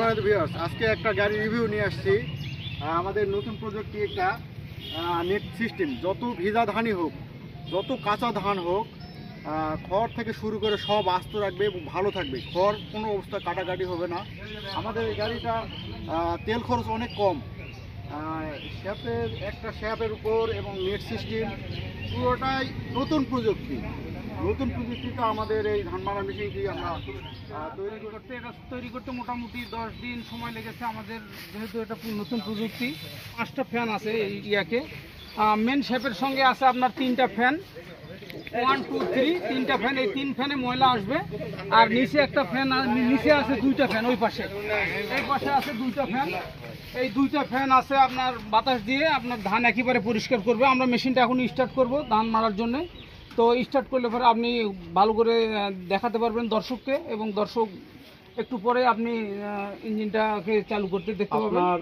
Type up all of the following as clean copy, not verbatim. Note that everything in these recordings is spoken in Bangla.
সম্মানিত ভিউয়ার্স, আজকে একটা গাড়ি রিভিউ নিয়ে আসছি। আমাদের নতুন প্রযুক্তি একটা নেট সিস্টেম। যত ভিজা ধানই হোক, যত কাঁচা ধান হোক, খড় থেকে শুরু করে সব আস্ত রাখবে এবং ভালো থাকবে। খড় কোনো অবস্থা কাটাকাটি হবে না। আমাদের এই গাড়িটা তেল খরচ অনেক কম। শ্যাপের উপর এবং নেট সিস্টেম পুরোটাই নতুন প্রযুক্তি। নতুন প্রযুক্তিতে আমাদের এই ধান মারা মেশিনটি আমরা তৈরি করতে মোটামুটি 10 দিন সময় লেগেছে আমাদের, যেহেতু এটা নতুন প্রযুক্তি। 5টা ফ্যান আছে এই ইয়াকে। মেন শেপের সঙ্গে আছে আপনার 3টা ফ্যান, 1 2 3 3টা ফ্যান। এই 3 ফ্যানে ময়লা আসবে। আর নিচে একটা ফ্যান, নিচে আছে 2টা ফ্যান। ওই পাশে এই পাশে আছে 2টা ফ্যান। এই 2টা ফ্যান আছে আপনার বাতাস দিয়ে আপনার ধান একেবারে পরিষ্কার করবে। আমরা মেশিনটা এখন স্টার্ট করব ধান মারার জন্য। তো স্টার্ট করলে পরে আপনি ভালো করে দেখাতে পারবেন দর্শককে, এবং দর্শক একটু পরে আপনি ইঞ্জিনটাকে চালু করতে দেখতে পাবেন। আপনার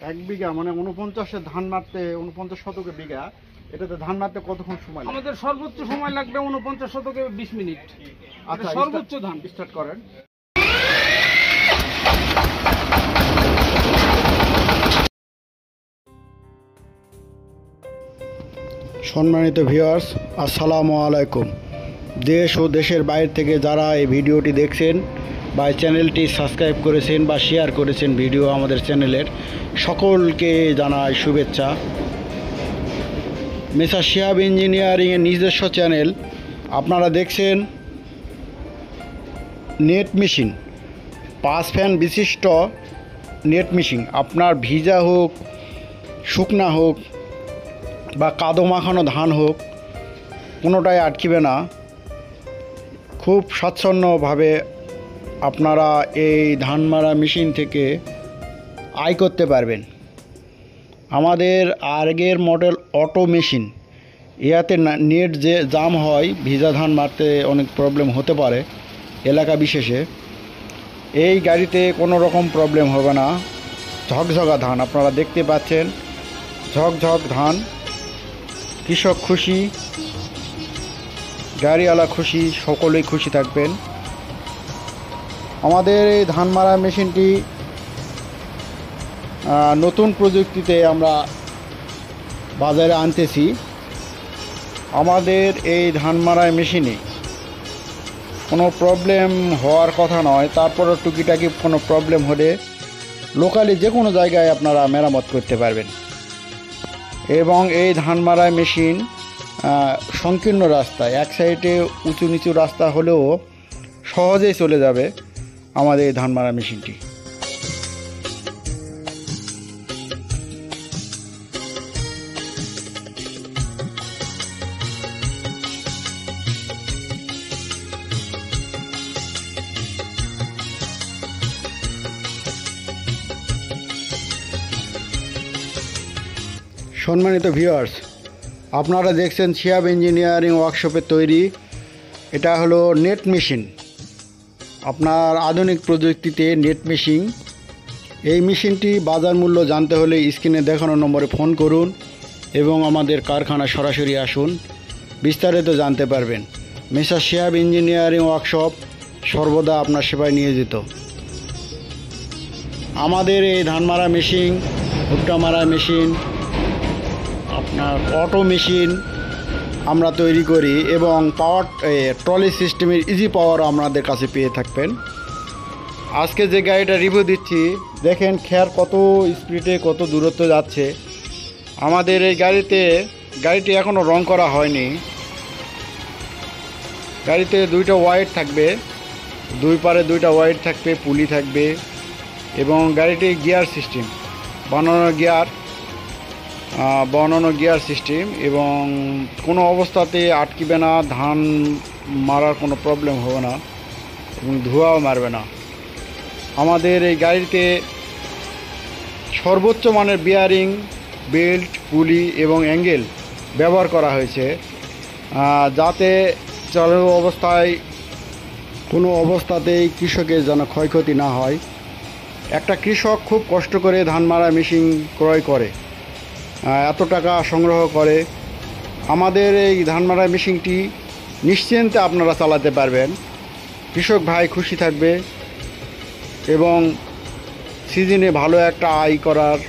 এক বিঘা মানে 49 ধান মারতে, 49 শতকে বিঘা, এটাতে ধান মারতে কতক্ষণ সময়? আমাদের সর্বোচ্চ সময় লাগবে 49 শতকে 20 মিনিট। আচ্ছা, সর্বোচ্চ ধান স্টার্ট করেন। সম্মানিত ভিউয়ার্স, আসসালামু আলাইকুম। দেশ ও দেশের বাইরে থেকে যারা এই ভিডিওটি দেখছেন বা চ্যানেলটি সাবস্ক্রাইব করেছেন বা শেয়ার করেছেন ভিডিও আমাদের চ্যানেলের, সকলকে জানাই শুভেচ্ছা। মেসার শিহাব ইঞ্জিনিয়ারিংয়ের নিজস্ব চ্যানেল। আপনারা দেখছেন নেট মেশিন, 5 ফ্যান বিশিষ্ট নেট মেশিন। আপনার ভিজা হোক, শুকনা হোক বা কাদো মাখানো ধান হোক, কোনোটাই আটকিবে না। খুব স্বাচ্ছন্দ্যভাবে আপনারা এই ধান মারা মেশিন থেকে আয় করতে পারবেন। আমাদের আগের মডেল অটো মেশিন, ইয়াতে নেট যে জাম হয়, ভিজা ধান মারতে অনেক প্রবলেম হতে পারে এলাকা বিশেষে। এই গাড়িতে কোনো রকম প্রবলেম হবে না। ঝকঝকা ধান আপনারা দেখতে পাচ্ছেন, ঝকঝক ধান। কৃষক খুশি, গাড়িওয়ালা খুশি, সকলেই খুশি থাকবেন। আমাদের এই ধান মারা মেশিনটি নতুন প্রযুক্তিতে আমরা বাজারে আনতেছি। আমাদের এই ধান মারা মেশিনে কোনো প্রবলেম হওয়ার কথা নয়, তারপরও টুকিটাকি কোনো প্রবলেম হলে লোকালি যে কোনো জায়গায় আপনারা মেরামত করতে পারবেন। এবং এই ধান মারা মেশিন সংকীর্ণ রাস্তায়, এক সাইডে উঁচু নিচু রাস্তা হলেও সহজেই চলে যাবে আমাদের এই ধান মারা মেশিনটি। সম্মানিত ভিউয়ার্স, আপনারা দেখছেন শিহাব ইঞ্জিনিয়ারিং ওয়ার্কশপের তৈরি। এটা হলো নেট মেশিন, আপনার আধুনিক প্রযুক্তিতে নেট মেশিন। এই মেশিনটি বাজার মূল্য জানতে হলে স্ক্রিনে দেখানো নম্বরে ফোন করুন এবং আমাদের কারখানা সরাসরি আসুন, বিস্তারিত জানতে পারবেন। মেসার শিহাব ইঞ্জিনিয়ারিং ওয়ার্কশপ সর্বদা আপনার সেবায় নিয়োজিত। আমাদের এই ধান মারা মেশিন, ভুট্টা মারা মেশিন, আপনার অটো মেশিন আমরা তৈরি করি, এবং পাওয়ার ট্রলি সিস্টেমের ইজি পাওয়ার আমাদের কাছে পেয়ে থাকবেন। আজকে যে গাড়িটা রিভিউ দিচ্ছি, দেখেন খেয়ার কত স্পিডে কত দূরত্ব যাচ্ছে। আমাদের এই গাড়িটি এখনও রং করা হয়নি। গাড়িতে 2টা ওয়াইড থাকবে, 2 পারে 2টা ওয়াইড থাকবে, পুলি থাকবে, এবং গাড়িটি গিয়ার সিস্টেম, বনানো গিয়ার সিস্টেম, এবং কোনো অবস্থাতে আটকিবে না, ধান মারার কোনো প্রবলেম হবে না এবং ধোঁয়াও মারবে না। আমাদের এই গাড়িতে সর্বোচ্চ মানের বিয়ারিং, বেল্ট, পুলি এবং অ্যাঙ্গেল ব্যবহার করা হয়েছে, যাতে চালু অবস্থায় কোনো অবস্থাতেই কৃষকের যেন ক্ষয়ক্ষতি না হয়। একটা কৃষক খুব কষ্ট করে ধান মারা মেশিন ক্রয় করে, এত টাকা সংগ্রহ করে। আমাদের এই ধান মারা মেশিনটি নিশ্চিন্তে আপনারা চালাতে পারবেন, কৃষক ভাই খুশি থাকবে। এবং সিজনে ভালো একটা আয় করার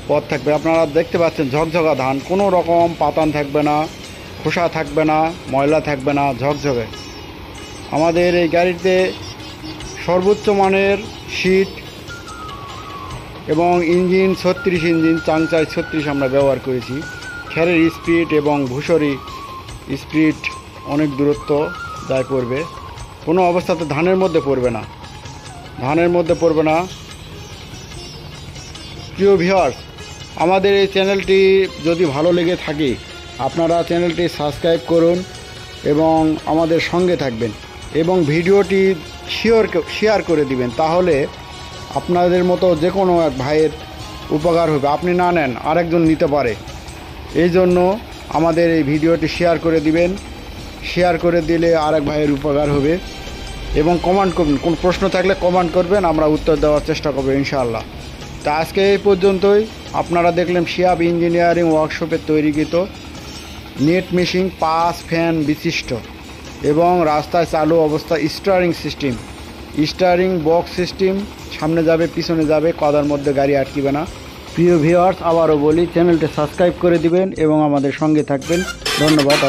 পথ থাকবে। আপনারা দেখতে পাচ্ছেন ঝকঝকা ধান, কোনো রকম পাতান থাকবে না, খোসা থাকবে না, ময়লা থাকবে না, ঝকঝকে। আমাদের এই গাড়িতে সর্বোচ্চ মানের সিট এবং ইঞ্জিন 36 ইঞ্জিন চাংচাই 36 আমরা ব্যবহার করেছি। খেরের স্পিড এবং ভুসরি স্পিড অনেক দূরত্ব যায় পড়বে, কোনো অবস্থাতে ধানের মধ্যে পড়বে না, ধানের মধ্যে পড়বে না। প্রিয় ভিউয়ার্স, আমাদের এই চ্যানেলটি যদি ভালো লেগে থাকে আপনারা চ্যানেলটি সাবস্ক্রাইব করুন এবং আমাদের সঙ্গে থাকবেন এবং ভিডিওটি শেয়ার করে দিবেন, তাহলে আপনাদের মতো যে কোনো এক ভাইয়ের উপকার হবে। আপনি না নেন আরেকজন নিতে পারে, এই জন্য আমাদের এই ভিডিওটি শেয়ার করে দিবেন। শেয়ার করে দিলে আরেক ভাইয়ের উপকার হবে। এবং কমেন্ট করবেন, কোনো প্রশ্ন থাকলে কমেন্ট করবেন, আমরা উত্তর দেওয়ার চেষ্টা করব ইনশাআল্লাহ। তা আজকে এই পর্যন্তই। আপনারা দেখলেন শিহাব ইঞ্জিনিয়ারিং ওয়ার্কশপের তৈরিকৃত নেট মেশিন 5 ফ্যান বিশিষ্ট এবং রাস্তায় চালু অবস্থা স্টিয়ারিং বক্স সিস্টেম, সামনে যাবে পিছনে যাবে, কাদার মধ্যে গাড়ি আটকিবে না। প্রিয় ভিউয়ার্স, আবারও বলি চ্যানেলটি সাবস্ক্রাইব করে দিবেন এবং আমাদের সঙ্গে থাকবেন। ধন্যবাদ।